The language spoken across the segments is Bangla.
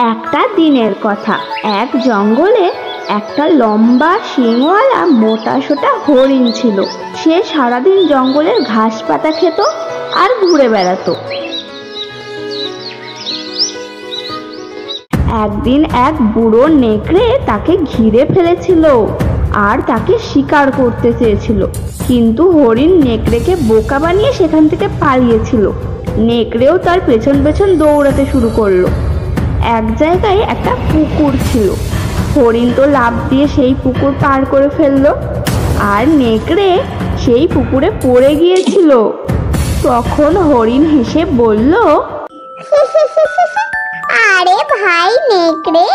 একটা দিনের কথা। এক জঙ্গলে একটা লম্বা শিংওয়ালা মোটাসোটা হরিণ ছিল। সে সারাদিন জঙ্গলের ঘাস পাতা খেত আর ঘুরে বেড়াতো। একদিন এক বুড়ো নেকড়ে তাকে ঘিরে ফেলেছিল আর তাকে শিকার করতে চেয়েছিল, কিন্তু হরিণ নেকড়েকে বোকা বানিয়ে সেখান থেকে পালিয়েছিল। নেকড়েও তার পেছন পেছন দৌড়াতে শুরু করলো। এক জায়গায় একটা পুকুর ছিল। হরিণ তো লাফ দিয়ে সেই পুকুর পার করে ফেললো, আর নেকড়ে সেই পুকুরে পড়ে গিয়েছিল। তখন হরিণ হেসে বলল, আরে ভাই নেকড়ে,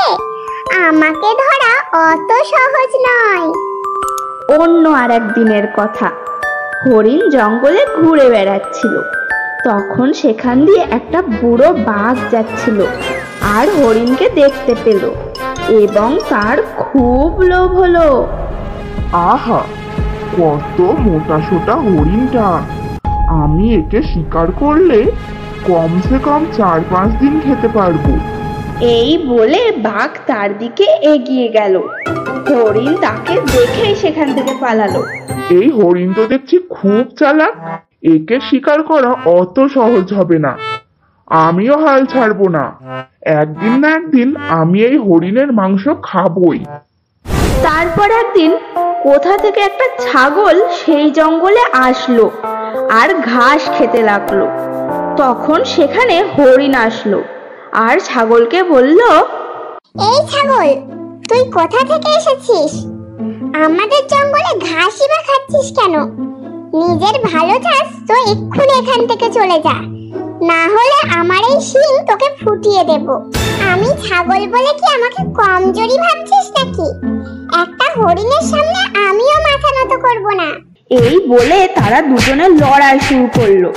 আমাকে ধরা অত সহজ নয়। অন্য আর একদিনের কথা। হরিণ জঙ্গলে ঘুরে বেড়াচ্ছিল। তখন সেখান দিয়ে একটা বুড়ো বাঘ যাচ্ছিল আর হরিণকে দেখতে পেল এবং তার খুব লোভ হলো। আহা, কত মোটাসোটা হরিণটা! আমি একে শিকার করলে কমসে কম 4-5 দিন খেতে পারবো। এই বলে বাঘ তার দিকে এগিয়ে গেল। হরিণ তাকে দেখেই সেখান থেকে পালালো। এই হরিণ তো দেখছি খুব চালাক, একে শিকার করা অত সহজ হবে না। আমিও হাল ছাড়বো না, একদিন না একদিন আমি এই হরিণের মাংস খাবই। তারপর একদিন কোথা থেকে একটা ছাগল সেই জঙ্গলে আসলো আর ঘাস খেতে লাগলো। তখন সেখানে হরিণ আসলো আর ছাগলকে বলল, এই ছাগল, তুই কোথা থেকে এসেছিস? আমাদের জঙ্গলে ঘাসই বা খাচ্ছিস কেন? নিজের ভালো চাস তো এক্ষুনি এখান থেকে চলে যা, না হলে আমার এই শিং তোকে ফুটিয়ে দেব। আমি ছাগল বলে কি আমাকে কমজোরি ভাবছিস নাকি? একটা হরিণের সামনে আমিও মাথা নত করব না। এই বলে তারা দুজনে লড়াই শুরু করলো।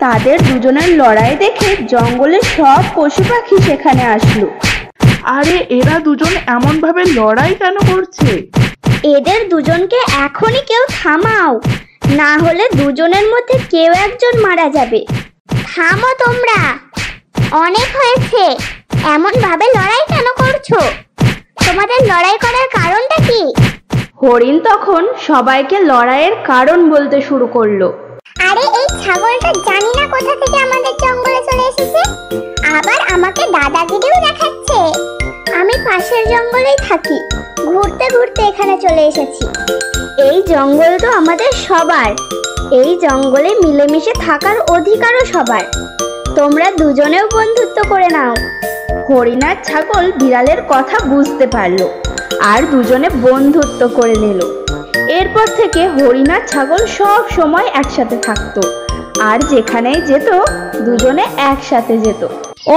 তাদের দুজনের লড়াই দেখে জঙ্গলের সব পশু পাখি সেখানে আসলো। আরে এরা দুজন এমন ভাবে লড়াই কেন করছে? এদের দুজনকে এখনই কেউ থামাও, না হলে দুজনের মধ্যে কেউ একজন মারা যাবে। থামো তোমরা, অনেক হয়েছে। এমন ভাবে লড়াই কেন করছো? তোমাদের লড়াই করার কারণটা কি? হরিণ তখন সবাইকে লড়াইয়ের কারণ বলতে শুরু করলো। আরে এই ছাগলটা জানি না কোথা থেকে আমাদের জঙ্গলে চলে এসেছে, আবার আমাকে দাদাগিরিও দেখাচ্ছে। আমি পাশের জঙ্গলেই থাকি, ঘুরতে ঘুরতে এখানে চলে এসেছি। এই জঙ্গল তো আমাদের সবার, এই জঙ্গলে মিলেমিশে থাকার অধিকারও সবার। তোমরা দুজনেও বন্ধুত্ব করে নাও। হরিণ আর ছাগল বিড়ালের কথা বুঝতে পারলো আর দুজনে বন্ধুত্ব করে নিল। এরপর থেকে হরিণ আর ছাগল সব সময় একসাথে থাকতো আর যেখানেই যেত দুজনে একসাথে যেত।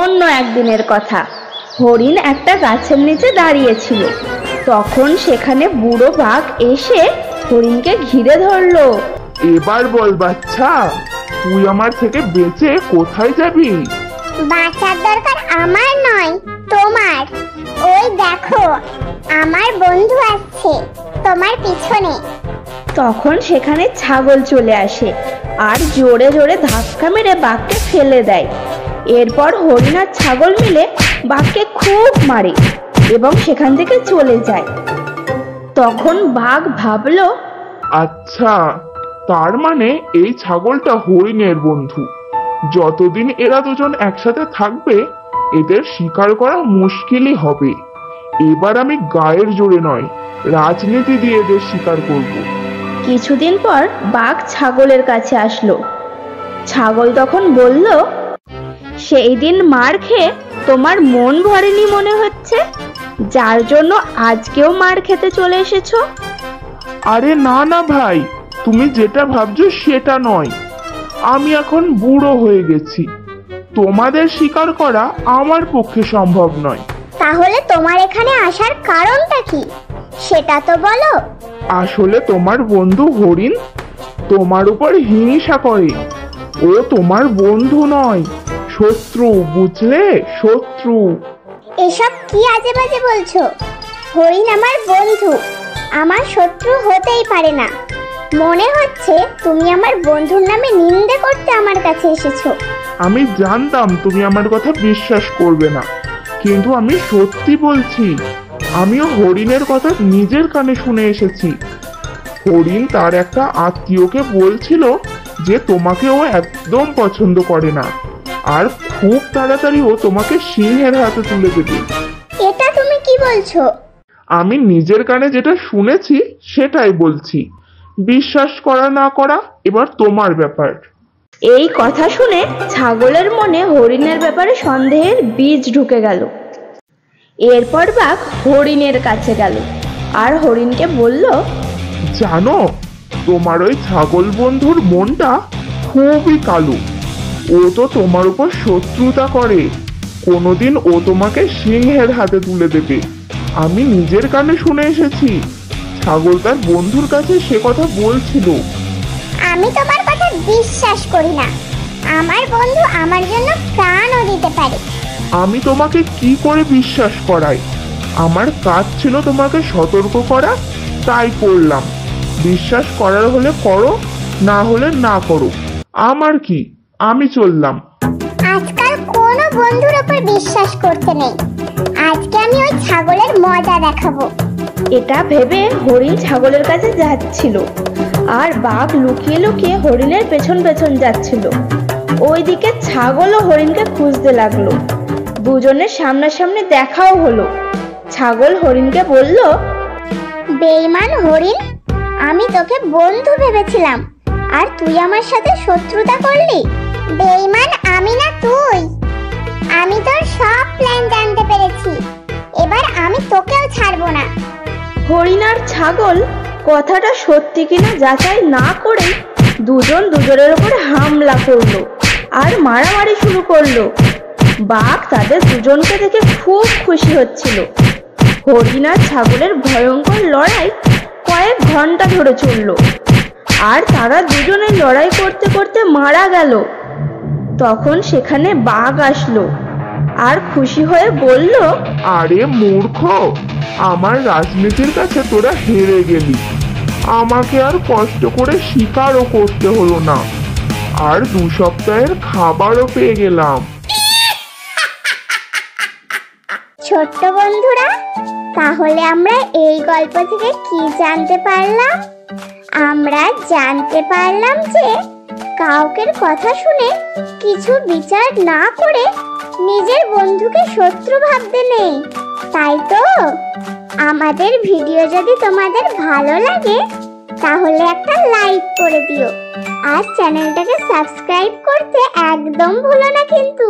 অন্য একদিনের কথা। হরিণ একটা গাছের নিচে দাঁড়িয়েছিল। তখন সেখানে বুড়ো বাঘ এসে হরিণকে ঘিরে ধরলো। এবার বল বাচ্চা, তুই আমার থেকে বেঁচে কোথায় যাবি? বাঁচার দরকার আমার নয়, তোমার। ওই দেখো, আমার বন্ধু আসছে তোমার পিছনে। তখন সেখানে ছাগল চলে আসে আর জোরে জোরে ধাক্কা মেরে বাঘকে ফেলে দেয়। এরপর হরিণ আর ছাগল মিলে বাঘকে খুব মারে এবং সেখান থেকে চলে যায়। তখন বাঘ ভাবলো, আচ্ছা, তার মানে এই ছাগলটা হরিণের বন্ধু। যতদিন এরা দুজন একসাথে থাকবে এদের শিকার করা মুশকিলই হবে। এবার আমি গায়ের জোরে নয়, রাজনীতি দিয়ে এদের শিকার করব। কিছুদিন পর বাঘ ছাগলের কাছে আসলো। ছাগল তখন বলল, সেই দিন মার খেয়ে তোমার মন ভরেনি মনে হচ্ছে, যার জন্য আজকেও মার খেতে চলে এসেছো। আরে না না ভাই, তুমি যেটা ভাবছো সেটা নয়। আমি এখন বুড়ো হয়ে গেছি, তোমাদের শিকার করা আমার পক্ষে সম্ভব নয়। তাহলে তোমার এখানে আসার কারণটা কি সেটা তো বলো। আসলে তোমার বন্ধু হরিণ তোমার উপর হিংসা করে। ও তোমার বন্ধু নয়, শত্রু, বুঝলে? শত্রু। এসব কি আজে বাজে বলছো? হরিণ আমার বন্ধু, আমার শত্রু হতেই পারে না। মনে হচ্ছে তুমি আমার বন্ধুর নামে নিন্দে করতে আমার কাছে এসেছো। আমি জানতাম তুমি আমার কথা বিশ্বাস করবে না, কিন্তু আমি সত্যি বলছি, আমিও হরিণের কথা নিজের কানে শুনে এসেছি। হরিণ তার একটা আত্মীয়কে বলছিল যে তোমাকে ও একদম পছন্দ করে না, আর খুব তাড়াতাড়ি ও তোমাকে সিংহের হাতে তুলে দেবে। এটা তুমি কি বলছো? আমি নিজের কানে যেটা শুনেছি সেটাই বলছি। বিশ্বাস করা না করা এবার তোমার ব্যাপার। এই কথা শুনে ছাগলের মনে হরিণের ব্যাপারে সন্দেহের বীজ ঢুকে গেল। এরপর বাঘ হরিণের কাছে গেল আর হরিণকে বলল, জানো, তোমার ওই ছাগল বন্ধুর মনটা খুবই কালো। ও তো তোমার উপর শত্রুতা করে। কোনোদিন ও তোমাকে সিংহের হাতে তুলে দেবে। আমি নিজের কানে শুনে এসেছি। ছাগল তার বন্ধুর কাছে সে কথা বলছিল। আমি তোমার কথা বিশ্বাস করি না। আমার বন্ধু আমার জন্য প্রাণও দিতে পারে। আমি তোমাকে কি করে বিশ্বাস করাই? আমার কাজ ছিল তোমাকে সতর্ক করা, তাই করলাম। বিশ্বাস করার হলে করো, না হলে না করো। আমার কি, আমি চললাম। আজকাল কোনো বন্ধুর ওপর বিশ্বাস করতে নেই। আজকে আমি ওই ছাগলের মজা দেখাবো। এটা ভেবে হরিণ ছাগলের কাছে যাচ্ছিল আর বাঘ লুকিয়ে লুকিয়ে হরিণের পেছন পেছন যাচ্ছিল। ওইদিকে ছাগলও হরিণকে খুঁজতে লাগলো। দুজনের সামনাসামনি দেখাও হলো। ছাগল হরিণকে বলল, বেঈমান হরিণ, আমি তোকে বন্ধু ভেবেছিলাম, আর তুই আমার সাথে শত্রুতা করলি। বেঈমান আমি না তুই। আমি তোর সব প্ল্যান জানতে পেরেছি। এবার আমি তোকেও ছাড়বো না। হরিণ আর ছাগল কথাটা সত্যি কিনা যাচাই না করে দুজন দুজনের উপর হামলা করলো আর মারামারি শুরু করলো। বাঘ তাদের দুজনকে দেখে খুব খুশি হচ্ছিল। হরিণ আর ছাগলের ভয়ঙ্কর লড়াই কয়েক ঘন্টা ধরে চললো আর তারা দুজনে লড়াই করতে করতে মারা গেল। তখন সেখানে বাঘ আসলো আর খুশি হয়ে বলল, আরে মূর্খ, আমার রাজনীতির কাছে তোরা হেরে গেলি। আমাকে আর কষ্ট করে শিকারও করতে হলো না, আর 2 সপ্তাহের খাবারও পেয়ে গেলাম। ছোট্ট বন্ধুরা, তাহলে আমরা এই গল্প থেকে কি জানতে পারলাম? আমরা জানতে পারলাম যে কাউকের কথা শুনে কিছু বিচার না করে নিজের বন্ধুকে শত্রু ভাবতে নেই, তাই তো? আমাদের ভিডিও যদি তোমাদের ভালো লাগে তাহলে একটা লাইক করে দিও আর চ্যানেলটাকে সাবস্ক্রাইব করতে একদম ভুলো না কিন্তু।